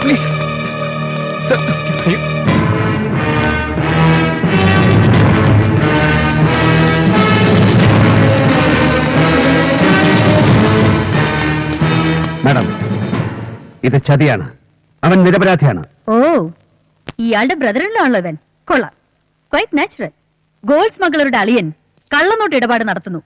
Please sir. Madam, ഇത് ചതിയാണ്. അവൻ നിരപരാധിയാണ്. ഓ, ഇയാളുടെ ബ്രദറിലാണല്ലോ അവൻ. കൊള്ളാം, ക്വൈറ്റ് നാച്ചുറൽ. ഗോൾഡ് സ്മഗ്ലറുടെ അളിയൻ കള്ളനോട്ട് ഇടപാട് നടത്തുന്നു.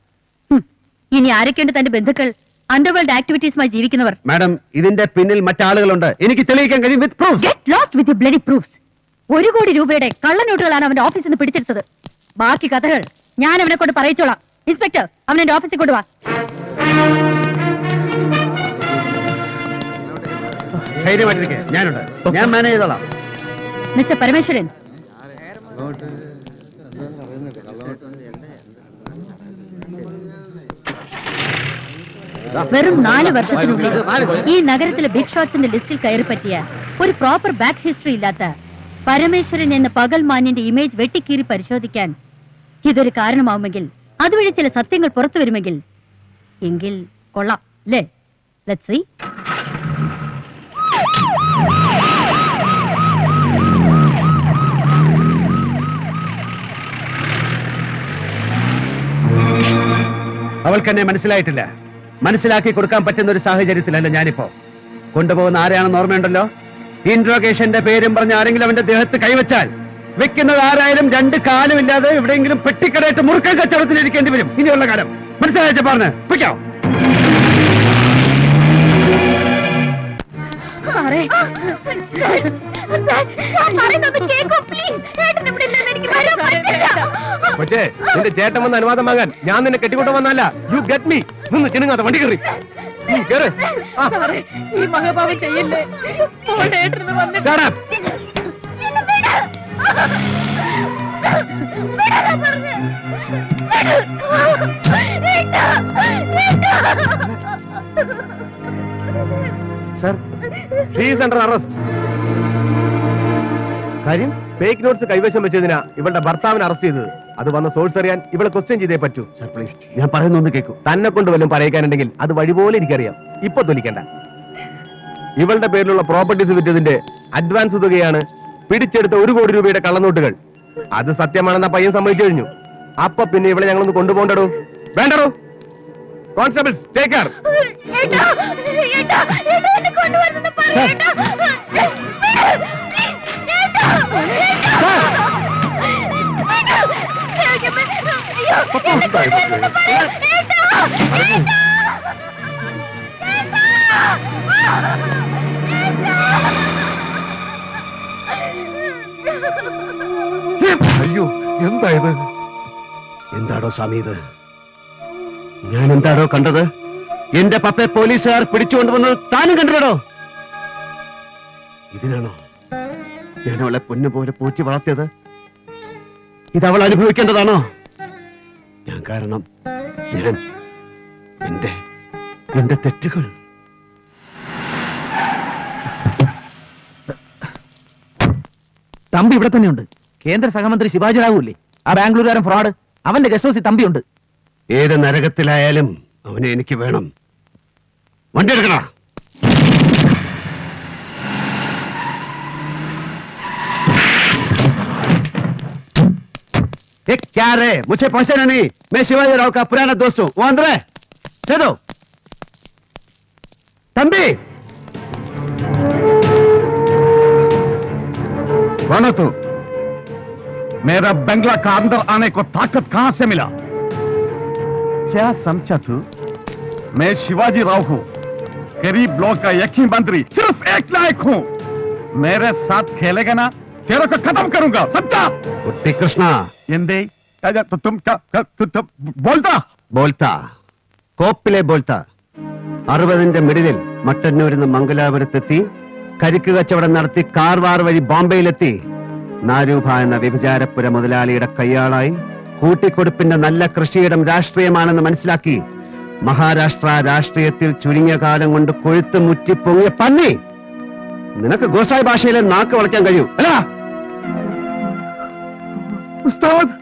ഇനി ആരൊക്കെയുണ്ട് തന്റെ ബന്ധുക്കൾ, അണ്ടർവേൾഡ് ആക്ടിവിറ്റീസുമായി ജീവിക്കുന്നവർ? മാഡം, ഇതിന്റെ പിന്നിൽ മറ്റാളുകളുണ്ട്. എനിക്ക് തെളിയിക്കാൻ കഴിയും. With proofs. Get lost with your bloody proofs. 1 crore രൂപയുടെ കള്ളനോട്ടുകളാണ് അവന്റെ ഓഫീസിൽ നിന്ന് പിടിച്ചെടുത്തത്. ബാക്കി കഥകൾ ഞാൻ അവനെ കൊണ്ട് പറയിച്ചോളാം. ഇൻസ്പെക്ടർ, അവൻ എന്റെ ഓഫീസിൽ കൊണ്ടുവാ. ധൈര്യമായിട്ടിരിക്കെ, ഞാനുണ്ട്. ഞാൻ മാനേജ് ചെയ്തോളാം. മിസ്റ്റർ പരമേശ്വരൻ, വെറും 4 വർഷത്തിനുള്ളിൽ ഈ നഗരത്തിലെ ബിഗ് ഷോട്ട്സിന്റെ ലിസ്റ്റിൽ കയറി പറ്റിയ ഒരു പ്രോപ്പർ ബാക്ക് ഹിസ്റ്ററി ഇല്ലാത്ത പരമേശ്വരൻ എന്ന പകൽ മാന്യന്റെ ഇമേജ് വെട്ടിക്കീറി പരിശോധിക്കാൻ ഇതൊരു കാരണമാവുമെങ്കിൽ, അതുവഴി ചില സത്യങ്ങൾ പുറത്തു വരുമെങ്കിൽ എങ്കിൽ കൊള്ളാം അല്ലേ? Let's see. അവൾക്ക് എന്നെ മനസ്സിലായിട്ടില്ല. മനസ്സിലാക്കി കൊടുക്കാൻ പറ്റുന്ന ഒരു സാഹചര്യത്തിലല്ല ഞാനിപ്പോ. കൊണ്ടുപോകുന്ന ആരെയാണെന്ന് ഓർമ്മയുണ്ടല്ലോ? ഇൻട്രോഗേഷന്റെ പേരും പറഞ്ഞ് ആരെങ്കിലും അവന്റെ ദേഹത്ത് കൈവച്ചാൽ വെക്കുന്നത് ആരായാലും 2 കാലും ഇല്ലാതെ എവിടെയെങ്കിലും പെട്ടിക്കടയിട്ട് മുറുക്കൻ കച്ചവടത്തിൽ ഇരിക്കേണ്ടി വരും ഇനിയുള്ള കാലം. മനസ്സിലായ പറഞ്ഞ് പിടിക്കാം. പക്ഷേ നിന്റെ ചേട്ടൻ വന്ന് അനുവാദം വാങ്ങാൻ ഞാൻ നിന്നെ കെട്ടിക്കൊണ്ട് വന്നല്ല. You get me. നിന്ന് ചിനുങ്ങാത്ത വണ്ടി കയറി കേറ്. ഈ മഹാഭാവം ചെയ്യല്ലേ. Sir, she is under arrest. കാര്യം ഫേക്ക് നോട്ട്സ് കൈവശം വെച്ചതിനാ ഇവളുടെ ഭർത്താവിനെ അറസ്റ്റ് ചെയ്തത്. അത് വന്ന സോഴ്സ് അറിയാൻ ഇവളെ ക്വസ്റ്റ്യൻ ചെയ്തേ പറ്റൂ. സർ പ്ലീസ്, ഞാൻ പറയുന്നൊന്ന് കേൾക്കൂ. തന്നെ കൊണ്ട് വല്ലതും പറയിക്കാനുണ്ടെങ്കിൽ അത് വഴിപോലെ എനിക്കറിയാം. ഇപ്പൊ തൊലിക്കണ്ട. ഇവളുടെ പേരിലുള്ള പ്രോപ്പർട്ടീസ് വിറ്റതിന്റെ അഡ്വാൻസ് തുകയാണ് പിടിച്ചെടുത്ത 1 കോടി രൂപയുടെ കള്ളനോട്ടുകൾ. അത് സത്യമാണെന്ന പയ്യൻ സമ്മതിച്ചു കഴിഞ്ഞു. അപ്പൊ പിന്നെ ഇവളെ ഞങ്ങളൊന്ന് കൊണ്ടുപോകണ്ടോ? വേണ്ടോ? Constables, take care. അയ്യോ, എന്തായത്? എന്താടോ സ്വാമി ഇത്? ഞാൻ എന്താടോ കണ്ടത്? എന്റെ പപ്പയെ പോലീസുകാർ പിടിച്ചുകൊണ്ടുവന്നത് താനും കണ്ടിട്ടോ? ഇതിനാണോ ഞാൻ അവളെ പൊന്നു പോലെ പൂച്ചി വളർത്തിയത്? ഇത് അവൾ അനുഭവിക്കേണ്ടതാണോ? ഞാൻ കാരണം, ഞാൻ എന്റെ തെറ്റുകൾ. തമ്പി ഇവിടെ തന്നെയുണ്ട്. കേന്ദ്ര സഹമന്ത്രി ശിവാജി റാവു ആ ബാംഗ്ലൂരുകാരൻ ഫ്രോഡ്. അവന്റെ ഗസ്റ്റ് ഹൗസിൽ തമ്പിയുണ്ട്. ഏത് നരകത്തിലായാലും അവനെ എനിക്ക് വേണം. വണ്ടി എടുക്കണ. क्या रे? मुझे पहचाना नहीं? मैं शिवाजी राव का पुराना दोस्त हूँ. वो अंदर है. चलो तंबी. कौन है तू? मेरा बंगला का अंदर आने को ताकत कहां से मिला? क्या समझा तू? मैं शिवाजी राव हूँ, गरीब ब्लॉक का एक ही मंत्री, सिर्फ एक लायक हूँ. मेरे साथ खेलेगा ना, तेरे को खत्म करूंगा. समझा? कुट्टी कृष्णा. എന്തേ കോപ്പിലെ ബോൾത്ത 60ന്റെ മിഡിലിൽ മട്ടന്നൂരിൽ നിന്ന് മംഗലാപുരത്തെത്തി കരിക്ക് കച്ചവടം നടത്തി കാർവാർ വഴി ബോംബെയിലെത്തി നാരൂഭ എന്ന വ്യഭിചാരപ്പുര മുതലാളിയുടെ കയ്യാളായി കൂട്ടിക്കൊടുപ്പിന്റെ നല്ല കൃഷിയിടം രാഷ്ട്രീയമാണെന്ന് മനസ്സിലാക്കി മഹാരാഷ്ട്ര രാഷ്ട്രീയത്തിൽ ചുരുങ്ങിയ കാലം കൊണ്ട് കൊഴുത്ത് മുറ്റി പൊങ്ങിയ പന്നി. നിനക്ക് ഗോസായി ഭാഷയിലെ നാക്ക് വളയ്ക്കാൻ കഴിയൂ അല്ല? ഉസ്താദ്,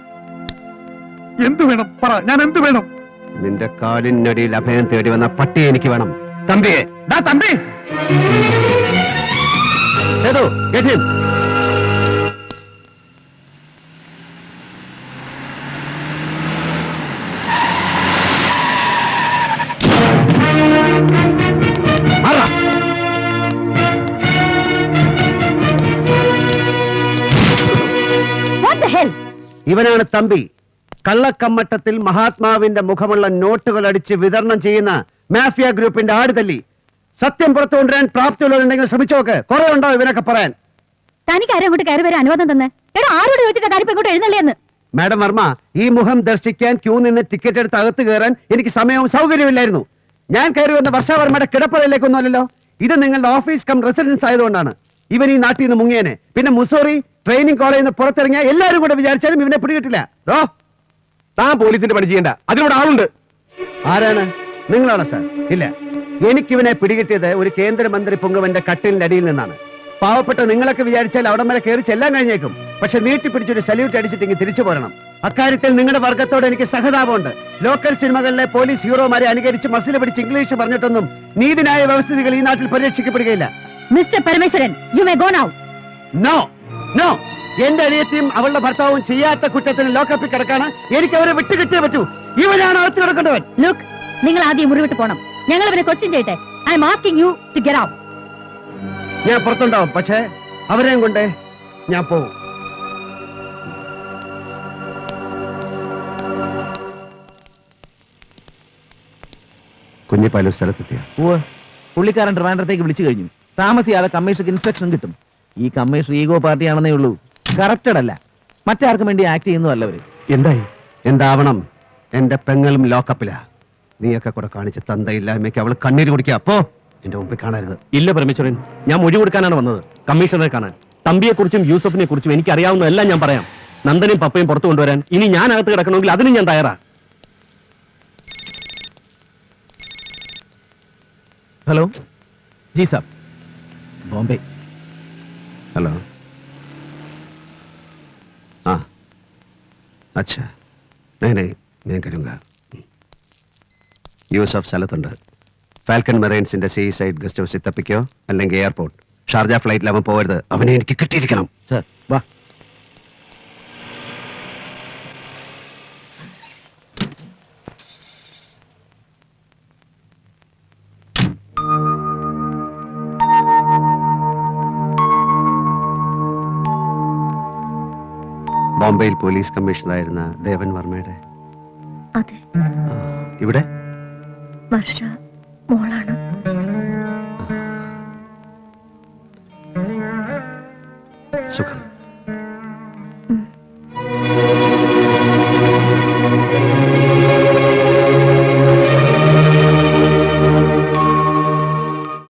എന്തു വേണം പറ, ഞാൻ എന്തു വേണം? നിന്റെ കാലിനടിയിൽ അഭയം തേടി വന്ന പട്ടി എനിക്ക് വേണം. തമ്പിയെ, തമ്പി സേതു, get him. മാറാ. What the hell? ഇവനാണ് തമ്പി. കള്ളക്കമ്മട്ടത്തിൽ മഹാത്മാവിന്റെ മുഖമുള്ള നോട്ടുകൾ അടിച്ച് വിതരണം ചെയ്യുന്ന മാഫിയ ഗ്രൂപ്പിന്റെ ആടുതല്ലി. സത്യം പുറത്തു കൊണ്ടുവരാൻ പ്രാപ്തിയുള്ളവരുണ്ടെങ്കിൽ ശ്രമിച്ചോക്ക്. കുറെ ഉണ്ടോ ഇവനൊക്കെ പറയാൻ? തനിക്ക് ആരും അങ്ങോട്ട് കയറി വരാൻ അനുവാദം തന്നെ? എടാ, ആരോട് ചോദിച്ചിട്ട് താനിപ്പോ ഇങ്ങോട്ട് എഴുന്നള്ളിയെന്ന്? മാഡം വർമ്മ, ഈ മുഖം ദർശിക്കാൻ ക്യൂ നിന്ന് ടിക്കറ്റ് എടുത്ത് അകത്ത് കയറാൻ എനിക്ക് സമയവും സൗകര്യമില്ലായിരുന്നു. ഞാൻ കയറി വന്ന വർഷാവർമ്മയുടെ കിടപ്പറയിലേക്കൊന്നുമല്ലല്ലോ. ഇത് നിങ്ങളുടെ ഓഫീസ് കം റെസിഡൻസ് ആയതുകൊണ്ടാണ്. ഇവൻ ഈ നാട്ടിൽ നിന്ന് മുങ്ങിയനെ. പിന്നെ മുസോറി ട്രെയിനിങ് കോളേജിൽ നിന്ന് പുറത്തിറങ്ങിയ എല്ലാവരും കൂടെ വിചാരിച്ചാലും ഇവനെ പിടികിട്ടില്ല. താൻ പോലീസിന്റെ പണി ചെയ്യണ്ട, അതിലൂടെ ആളുണ്ട്. ആരാണ്? നിങ്ങളാണോ സാർ? ഇല്ല, എനിക്കിവനെ പിടികിട്ടിയത് ഒരു കേന്ദ്രമന്ത്രി പൊങ്ങുവന്റെ കട്ടിലിന്റെ അടിയിൽ നിന്നാണ്. പാവപ്പെട്ട നിങ്ങളൊക്കെ വിചാരിച്ചാൽ അവിടം വരെ കയറി ചെല്ലാൻ കഴിഞ്ഞേക്കും. പക്ഷെ നീട്ടിപ്പിടിച്ചൊരു സല്യൂട്ട് അടിച്ചിട്ടെങ്കിൽ തിരിച്ചു പോരണം. അക്കാര്യത്തിൽ നിങ്ങളുടെ വർഗത്തോട് എനിക്ക് സഹതാപമുണ്ട്. ലോക്കൽ സിനിമകളിലെ പോലീസ് ഹീറോമാരെ അനുകരിച്ച് മസിൽ പിടിച്ച് ഇംഗ്ലീഷ് പറഞ്ഞിട്ടൊന്നും നീതിന്യായ വ്യവസ്ഥിതികൾ ഈ നാട്ടിൽ പരിരക്ഷിക്കപ്പെടുകയില്ല. Mister Parameswaran, you may go now. No, no. എന്റെ അനിയത്തിയും അവളുടെ ഭർത്താവും ചെയ്യാത്ത കുറ്റത്തിന് ലോക്കപ്പിൽ കിടക്കാണ്. എനിക്ക് അവരെ വിട്ടുകിട്ടേ പറ്റൂ. ഇവനാണ് അകത്ത് കിടക്കേണ്ടവൻ. ലുക്ക്, നിങ്ങൾ ആദ്യം മുറിവിട്ട് പോണം. ഞങ്ങൾ അവനെ ക്വസ്റ്റ്യൻ ചെയ്യട്ടെ. I am asking you to get out. ഞാൻ പുറത്തുണ്ടാവും, പക്ഷേ അവരെയും കൊണ്ട് ഞാൻ പോകും. കുഞ്ഞിപ്പാലൂർ സ്ഥലത്തെത്തിയ പുള്ളിക്കാരൻ ട്രിവാൻഡ്രത്തേക്ക് വിളിച്ചു കഴിഞ്ഞു. താമസിയാതെ കമ്മീഷണർക്ക് ഇൻസ്ട്രക്ഷൻ കിട്ടും. ഈ കമ്മീഷണർ ഈഗോ പാർട്ടിയാണെന്നേ ഉള്ളൂ. കറക്റ്റഡ് അല്ല. മറ്റാർക്കും വേണ്ടി ആക്ട് ചെയ്യുന്നതല്ല അവര്. എന്തായി? എന്താവണം? എന്റെ പെങ്ങളും ലോക്കപ്പിലാ. നീയൊക്കെ കൂടെ കാണിച്ച് തന്തയില്ലായ്മയ്ക്ക് അവള് കണ്ണീര് കുടിക്കുക. അപ്പോ എന്റെ മുമ്പിൽ കാണരുത്. ഇല്ല പരമേശ്വരൻ, ഞാൻ മൊഴി കൊടുക്കാനാണ് വന്നത്, കമ്മീഷണറെ കാണാൻ. തമ്പിയെ കുറിച്ചും യൂസഫിനെ കുറിച്ചും എനിക്ക് അറിയാവുന്നതെല്ലാം ഞാൻ പറയാം. നന്ദനെയും പപ്പയും പുറത്തു കൊണ്ടുവരാൻ ഇനി ഞാൻ അകത്ത് കിടക്കണമെങ്കിൽ അതിനും ഞാൻ തയ്യാറാ. ഹലോ ജി സാബ്, ബോംബെ. ഹലോ. ആ, അച്ഛാ, ഞാൻ കരുങ്ക. യൂസഫ് സ്ഥലത്തുണ്ട്. ഫാൽക്കൺ മെറൈൻസിന്റെ സീ സൈഡ് ഗസ്റ്റ് ഹൗസിൽ തപ്പിക്കോ, അല്ലെങ്കിൽ എയർപോർട്ട്. ഷാർജ ഫ്ലൈറ്റിൽ അവൻ പോകരുത്. അവനെ എനിക്ക് കിട്ടിയിരിക്കണം. സാർ വാ. ബോംബെയിൽ പോലീസ് കമ്മീഷണറായിരുന്ന ദേവൻ വർമ്മയുടെ അതെ, ഇവിടെ വർഷ മോളാണ്. സുഖം.